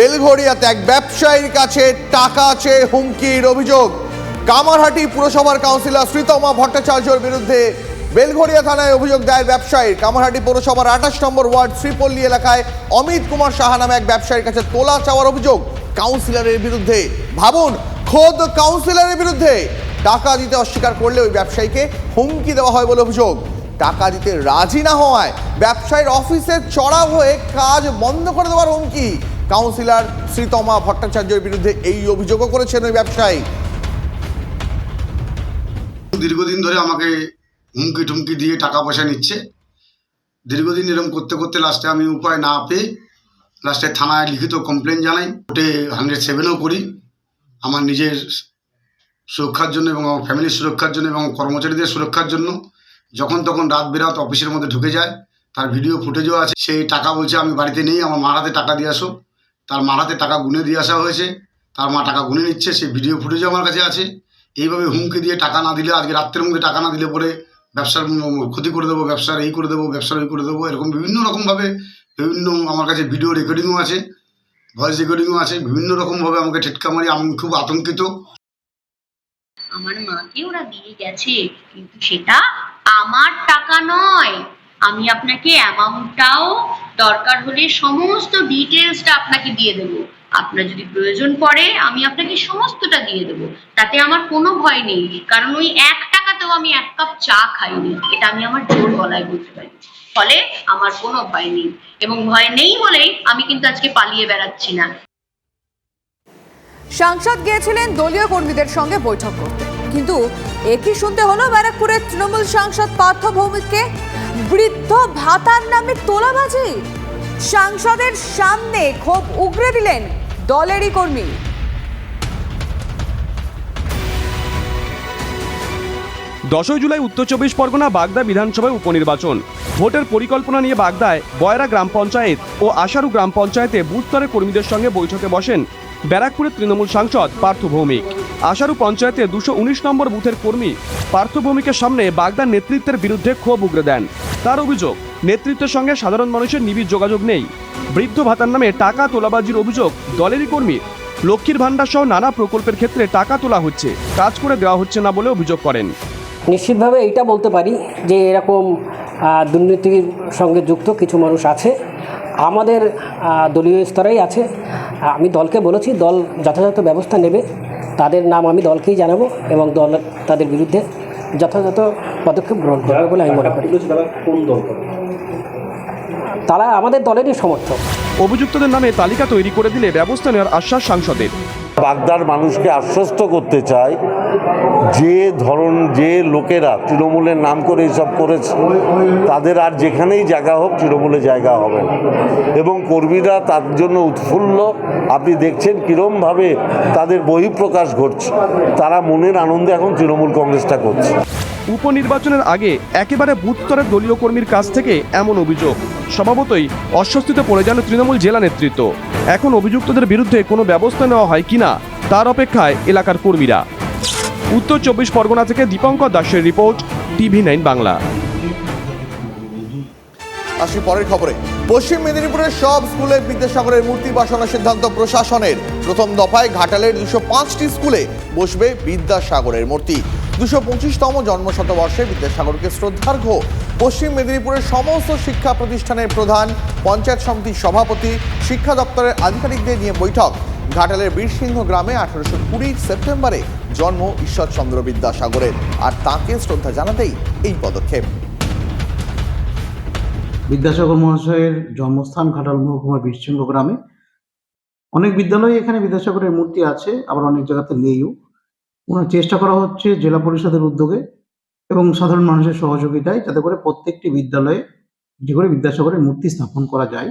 বেলঘড়িয়াতে এক ব্যবসায়ীর কাছে টাকা চেয়ে হুমকির অভিযোগ। কামারহাটি পুরসভার কাউন্সিলর শ্রীতমা ভট্টাচার্যের বিরুদ্ধে বেলঘড়িয়া থানায় অভিযোগ দায়ের ব্যবসায়ীর। কামারহাটি পৌরসভার 28 নম্বর ওয়ার্ড শ্রীপল্লী এলাকায় অমিত কুমার সাহা নামে এক ব্যবসায়ীর কাছে তোলা চাওয়ার অভিযোগ কাউন্সিলরের বিরুদ্ধে। ভাবুন, খোদ কাউন্সিলরের বিরুদ্ধে টাকা দিতে অস্বীকার করলে ওই ব্যবসায়ীকে হুমকি দেওয়া হয় বলে অভিযোগ। টাকা দিতে রাজি না হওয়ায় ব্যবসায়ীর অফিসে চড়াও হয়ে কাজ বন্ধ করে দেওয়ার হুমকি। কাউন্সিলর শ্রীতমা ভট্টাচার্যের বিরুদ্ধে এই অভিযোগও করেছেন ওই ব্যবসায়ী। দীর্ঘদিন ধরে আমাকে হুমকি টুমকি দিয়ে টাকা পয়সা নিচ্ছে। দীর্ঘদিন এরকম করতে করতে লাস্টে আমি উপায় না পেয়ে লাস্টে থানায় লিখিত কমপ্লেন জানাই, কোর্টে 107ও করি আমার নিজের সুরক্ষার জন্য এবং আমার ফ্যামিলির সুরক্ষার জন্য এবং কর্মচারীদের সুরক্ষার জন্য। যখন তখন রাত বেরাত অফিসের মধ্যে ঢুকে যায়, তার ভিডিও ফুটেজও আছে। সেই টাকা বলছে আমি বাড়িতে নেই, আমার মার হাতে টাকা দিয়ে আসো। তার মার হাতে টাকা গুনে দিয়ে আসা হয়েছে, তার মা টাকা গুনে নিচ্ছে, সেই ভিডিও ফুটেজও আমার কাছে আছে। এইভাবে হুমকি দিয়ে টাকা না দিলে, আজকে রাত্রের মধ্যে টাকা না দিলে পরে ব্যবসার ক্ষতি করে দেবো, ব্যবসার এই করে দেবো, ব্যবসার ওই করে দেবো, এরকম বিভিন্ন রকমভাবে বিভিন্ন আমার কাছে ভিডিও রেকর্ডিংও আছে, ভয়েস রেকর্ডিংও আছে। বিভিন্ন রকমভাবে আমাকে ঠেটকা মারি। আমি খুব আতঙ্কিত। আমার মাকে ওরা দিয়ে গেছে, কিন্তু সেটা আমার টাকা নয়। আমি আপনাকে অ্যামাউন্টটাও দরকার হলে সমস্ত ডিটেলসটা আপনাকে দিয়ে দেবো। আপনার যদি প্রয়োজন পড়ে আমি আপনাকে সমস্তটা দিয়ে দেবো, তাতে আমার কোনো ভয় নেই। কারণ ওই 1 টাকাতেও আমি 1 কাপ চা খাইনি, এটা আমি আমার জোর গলায় বলতে পারি। ফলে আমার কোনো ভয় নেই, এবং ভয় নেই বলেই আমি কিন্তু আজকে পালিয়ে বেড়াচ্ছি না। সাংসদ গিয়েছিলেন দলীয় কর্মীদের সঙ্গে বৈঠক করতে, কিন্তু একই শুনতে হলো ব্যারাকপুরের তৃণমূল সাংসদ পার্থ ভৌমিককে বৃদ্ধ ভাতার নামে তোলাবাজি। সাংসদের সামনে ক্ষোভ উগরে দিলেন দলেরই কর্মী। 10 জুলাই উত্তর 24 পরগনা বাগদা বিধানসভায় উপনির্বাচন। ভোটের পরিকল্পনা নিয়ে বাগদায় বয়রা গ্রাম পঞ্চায়েত ও আশারু গ্রাম পঞ্চায়েতে বুথ স্তরের কর্মীদের সঙ্গে বৈঠকে বসেন ব্যারাকপুরের তৃণমূল সাংসদ পার্থ ভৌমিক। আশারু পঞ্চায়েতে 219 নম্বর বুথের কর্মী পার্থ ভৌমিকের সামনে বাগদার নেতৃত্বের বিরুদ্ধে ক্ষোভ উগরে দেন। তার অভিযোগ, নেতৃত্বের সঙ্গে সাধারণ মানুষের নিবিড় যোগাযোগ নেই। বৃদ্ধ ভাতার নামে টাকা তোলাবাজির অভিযোগ দলেরই কর্মী। লক্ষ্মীর ভাণ্ডার সহ নানা প্রকল্পের ক্ষেত্রে টাকা তোলা হচ্ছে, কাজ করে দেওয়া হচ্ছে না বলে অভিযোগ করেন। নিশ্চিতভাবে এইটা বলতে পারি যে এরকম দুর্নীতির সঙ্গে যুক্ত কিছু মানুষ আছে, আমাদের দলীয় স্তরেই আছে। আমি দলকে বলেছি দল যথাযথ ব্যবস্থা নেবে, তাদের নাম আমি দলকেই জানাবো এবং দল তাদের বিরুদ্ধে যথাযথ পদক্ষেপ গ্রহণ করবে বলে আমি মনে করি। তারা আমাদের দলেরই সমর্থক। অভিযুক্তদের নামে তালিকা তৈরি করে দিলে ব্যবস্থা নেওয়ার আশ্বাস সাংসদের। বাগদার মানুষকে আশ্বস্ত করতে চাই, যে লোকেরা তৃণমূলের নাম করে এসব করেছে তাদের আর যেখানেই জায়গা হোক তৃণমূলে জায়গা হবে না, এবং কর্মীরা তার জন্য উৎফুল্ল। আপনি দেখছেন কীরমভাবে তাদের বহিঃপ্রকাশ ঘটছে, তারা মনের আনন্দে এখন তৃণমূল কংগ্রেসটা করছে। উপনির্বাচনের আগে একেবারে বুথ স্তরের দলীয় কর্মীর কাছ থেকে এমন অভিযোগ, স্বভাবতই অস্বস্তিতে পড়ে যান তৃণমূল জেলা নেতৃত্ব। এখন অভিযুক্তদের বিরুদ্ধে কোনো ব্যবস্থা নেওয়া হয় কিনা তার অপেক্ষায় এলাকার কর্মীরা। উত্তর 24 পরগনা থেকে দীপঙ্কর দাসের রিপোর্ট, TV9 বাংলা। আসি পরের খবরে। পশ্চিম মেদিনীপুরের সব স্কুলে বিদ্যাসাগরের মূর্তি বসানোর সিদ্ধান্ত প্রশাসনের। প্রথম দফায় ঘাটালের 205টি স্কুলে বসবে বিদ্যাসাগরের মূর্তি। 225তম জন্মশতবর্ষে বিদ্যাসাগরকে শ্রদ্ধার্ঘ্য পশ্চিম মেদিনীপুরের সমস্ত শিক্ষা প্রতিষ্ঠানের প্রধান, পঞ্চায়েত সমিতির সভাপতি, শিক্ষা দপ্তরের আধিকারিকদের নিয়ে বৈঠক। ঘাটালের বীরসিংহ গ্রামে 1820 সেপ্টেম্বরে জন্ম ঈশ্বরচন্দ্র বিদ্যাসাগরের, আর তাঁকে শ্রদ্ধা জানাতেই এই পদক্ষেপ। বিদ্যাসাগর মহাশয়ের জন্মস্থান ঘাটাল মহকুমার বীরসিংহ গ্রামে। অনেক বিদ্যালয়ে এখানে বিদ্যাসাগরের মূর্তি আছে, আবার অনেক জায়গাতে নেইও। চেষ্টা করা হচ্ছে জেলা পরিষদের উদ্যোগে এবং সাধারণ মানুষের সহযোগিতায়, যাতে করে প্রত্যেকটি বিদ্যালয়ে যে করে বিদ্যাসাগরের মূর্তি স্থাপন করা যায়।